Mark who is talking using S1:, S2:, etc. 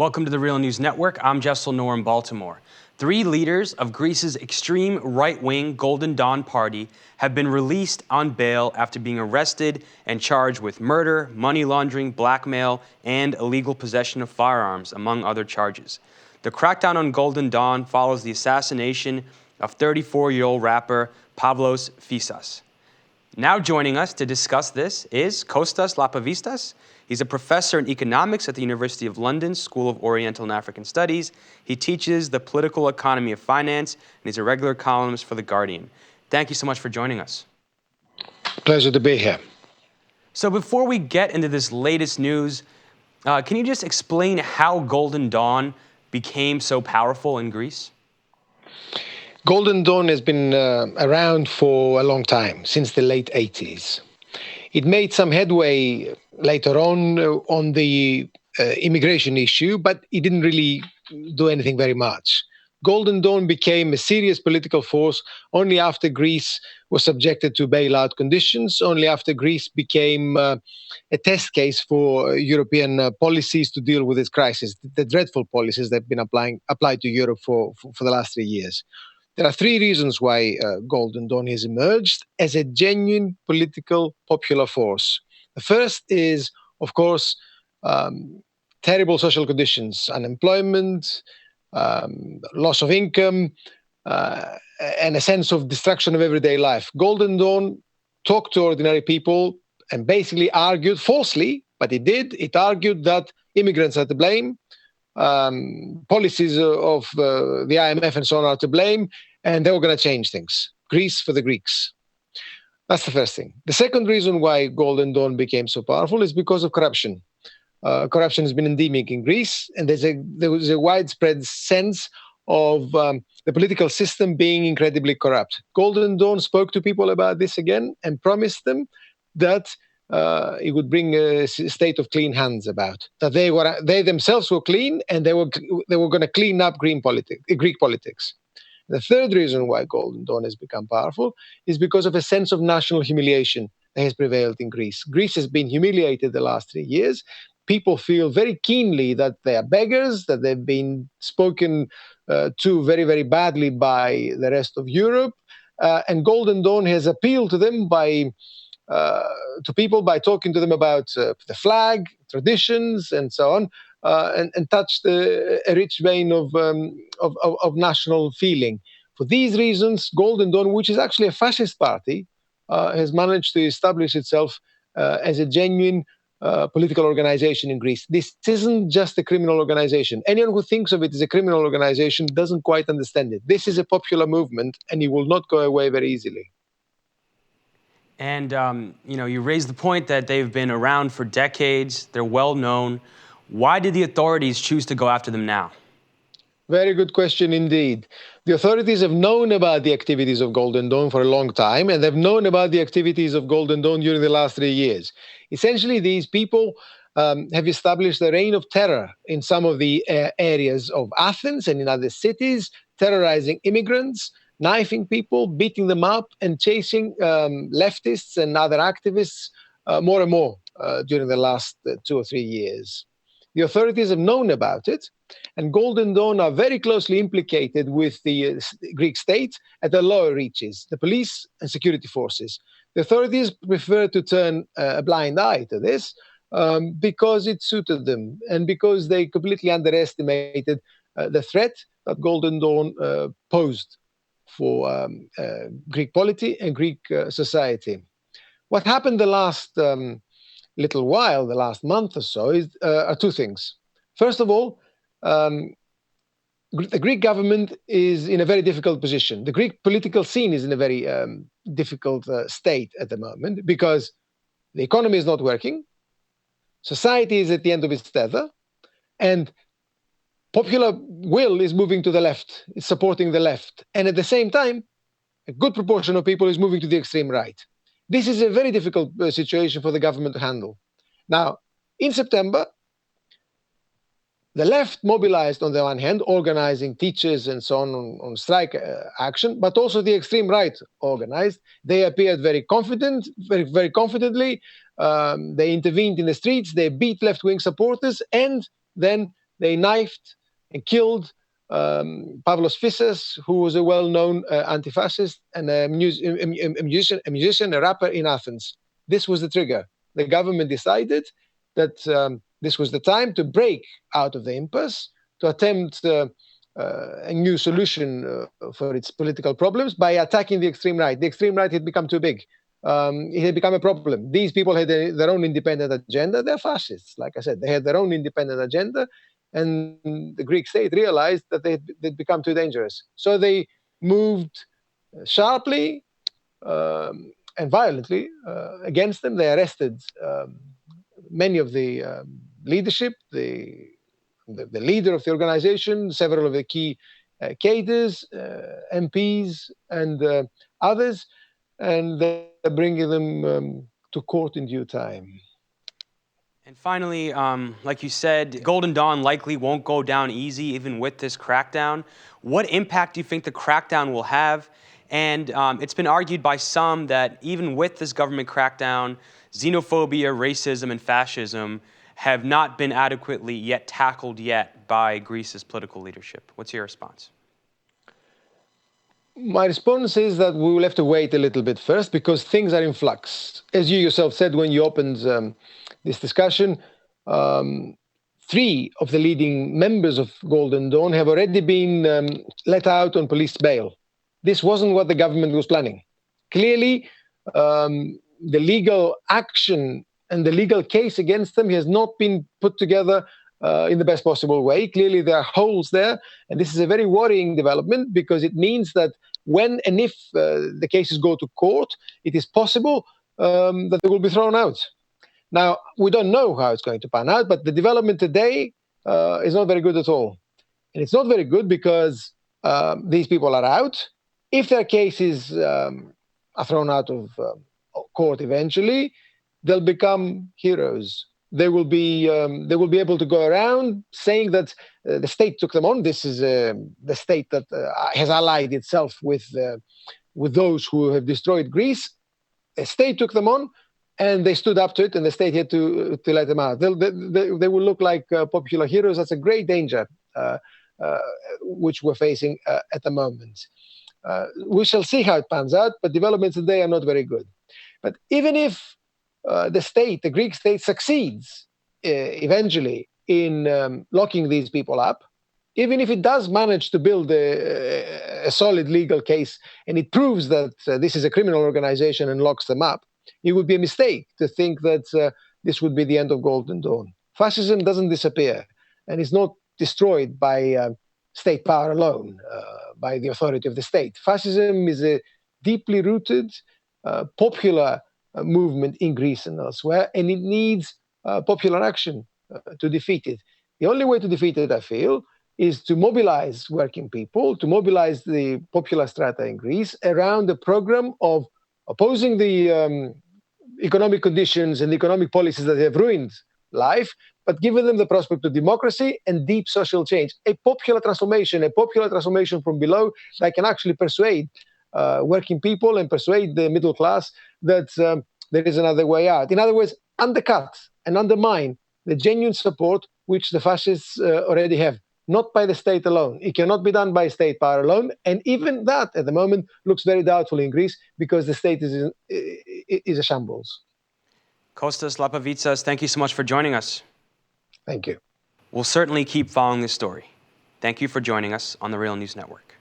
S1: Welcome to the Real News Network. I'm Jessel Noor in Baltimore. Three leaders of Greece's extreme right-wing Golden Dawn party have been released on bail after being arrested and charged with murder, money laundering, blackmail, and illegal possession of firearms, among other charges. The crackdown on Golden Dawn follows the assassination of 34-year-old rapper Pavlos Fyssas. Now joining us to discuss this is Kostas Lapavistas. He's a professor in economics at the University of London School of Oriental and African Studies. He teaches the political economy of finance, and he's a regular columnist for The Guardian. Thank you so much for joining us.
S2: Pleasure to be here.
S1: So before we get into this latest news, can you just explain how Golden Dawn became so powerful in Greece?
S2: Golden Dawn has been around for a long time, since the late 80s. It made some headway later on the immigration issue, but it didn't really do anything very much. Golden Dawn became a serious political force only after Greece was subjected to bailout conditions, only after Greece became a test case for European policies to deal with this crisis, the dreadful policies that have been applied to Europe for the last 3 years. There are three reasons why Golden Dawn has emerged as a genuine political popular force. The first is, of course, terrible social conditions, unemployment, loss of income, and a sense of destruction of everyday life. Golden Dawn talked to ordinary people and basically argued, falsely, but it argued that immigrants are to blame, policies of the IMF and so on are to blame, and they were going to change things. Greece for the Greeks. That's the first thing. The second reason why Golden Dawn became so powerful is because of corruption. Corruption has been endemic in Greece, and there was a widespread sense of the political system being incredibly corrupt. Golden Dawn spoke to people about this again and promised them that it would bring a state of clean hands about, that they themselves were clean and they were going to clean up Greek politics. The third reason why Golden Dawn has become powerful is because of a sense of national humiliation that has prevailed in Greece. Greece has been humiliated the last 3 years. People feel very keenly that they are beggars, that they've been spoken to very, very badly by the rest of Europe. And Golden Dawn has appealed to them to people by talking to them about the flag, traditions, and so on, and touched a rich vein of national feeling. For these reasons, Golden Dawn, which is actually a fascist party, has managed to establish itself as a genuine political organization in Greece. This isn't just a criminal organization. Anyone who thinks of it as a criminal organization doesn't quite understand it. This is a popular movement, and it will not go away very easily.
S1: And, you raised the point that they've been around for decades. They're well known. Why did the authorities choose to go after them now?
S2: Very good question indeed. The authorities have known about the activities of Golden Dawn for a long time, and they've known about the activities of Golden Dawn during the last 3 years. Essentially, these people have established a reign of terror in some of the areas of Athens and in other cities, terrorizing immigrants, knifing people, beating them up, and chasing leftists and other activists more and more during the last 2 or 3 years. The authorities have known about it, and Golden Dawn are very closely implicated with the Greek state at the lower reaches, the police and security forces. The authorities prefer to turn a blind eye to this because it suited them and because they completely underestimated the threat that Golden Dawn posed for Greek polity and Greek society. What happened the last little while, the last month or so, are two things. First of all, the Greek government is in a very difficult position. The Greek political scene is in a very difficult state at the moment because the economy is not working, society is at the end of its tether, and popular will is moving to the left, it's supporting the left. And at the same time, a good proportion of people is moving to the extreme right. This is a very difficult situation for the government to handle. Now, in September, the left mobilized on the one hand, organizing teachers and so on strike action, but also the extreme right organized. They appeared very confident, very confidently. They intervened in the streets, they beat left-wing supporters, and then they knifed and killed Pavlos Fyssas, who was a well-known anti-fascist and a musician, a rapper in Athens. This was the trigger. The government decided that this was the time to break out of the impasse, to attempt a new solution for its political problems by attacking the extreme right. The extreme right had become too big. It had become a problem. These people had their own independent agenda. They're fascists, like I said. They had their own independent agenda, and the Greek state realized that they'd become too dangerous. So they moved sharply and violently against them. They arrested many of the leadership, the leader of the organization, several of the key cadres, MPs, and others, and they're bringing them to court in due time.
S1: And finally, like you said, Golden Dawn likely won't go down easy even with this crackdown. What impact do you think the crackdown will have? And it's been argued by some that even with this government crackdown, xenophobia, racism, and fascism have not been adequately yet tackled yet by Greece's political leadership. What's your response?
S2: My response is that we will have to wait a little bit first because things are in flux. As you yourself said when you opened this discussion, 3 of the leading members of Golden Dawn have already been let out on police bail. This wasn't what the government was planning. Clearly, the legal action and the legal case against them has not been put together in the best possible way. Clearly, there are holes there, and this is a very worrying development because it means that when and if the cases go to court, it is possible that they will be thrown out. Now, we don't know how it's going to pan out, but the development today is not very good at all. And it's not very good because these people are out. If their cases are thrown out of court eventually, they'll become heroes. They will be able to go around saying that the state took them on. This is the state that has allied itself with those who have destroyed Greece. The state took them on, and they stood up to it, and the state had to let them out. They will look like popular heroes. That's a great danger which we're facing at the moment. We shall see how it pans out, but developments today are not very good. But even if the Greek state, succeeds eventually in locking these people up, even if it does manage to build a solid legal case and it proves that this is a criminal organization and locks them up, it would be a mistake to think that this would be the end of Golden Dawn. Fascism doesn't disappear, and is not destroyed by state power alone, by the authority of the state. Fascism is a deeply rooted, popular movement in Greece and elsewhere, and it needs popular action to defeat it. The only way to defeat it, I feel, is to mobilize working people, to mobilize the popular strata in Greece around a program of opposing the economic conditions and economic policies that have ruined life, but giving them the prospect of democracy and deep social change. A popular transformation from below that can actually persuade working people and persuade the middle class that there is another way out. In other words, undercut and undermine the genuine support which the fascists already have, not by the state alone. It cannot be done by state power alone, and even that at the moment looks very doubtful in Greece because the state is a shambles.
S1: Kostas Lapavitsas, thank you so much for joining us.
S2: Thank you.
S1: We'll certainly keep following this story. Thank you for joining us on the Real News Network.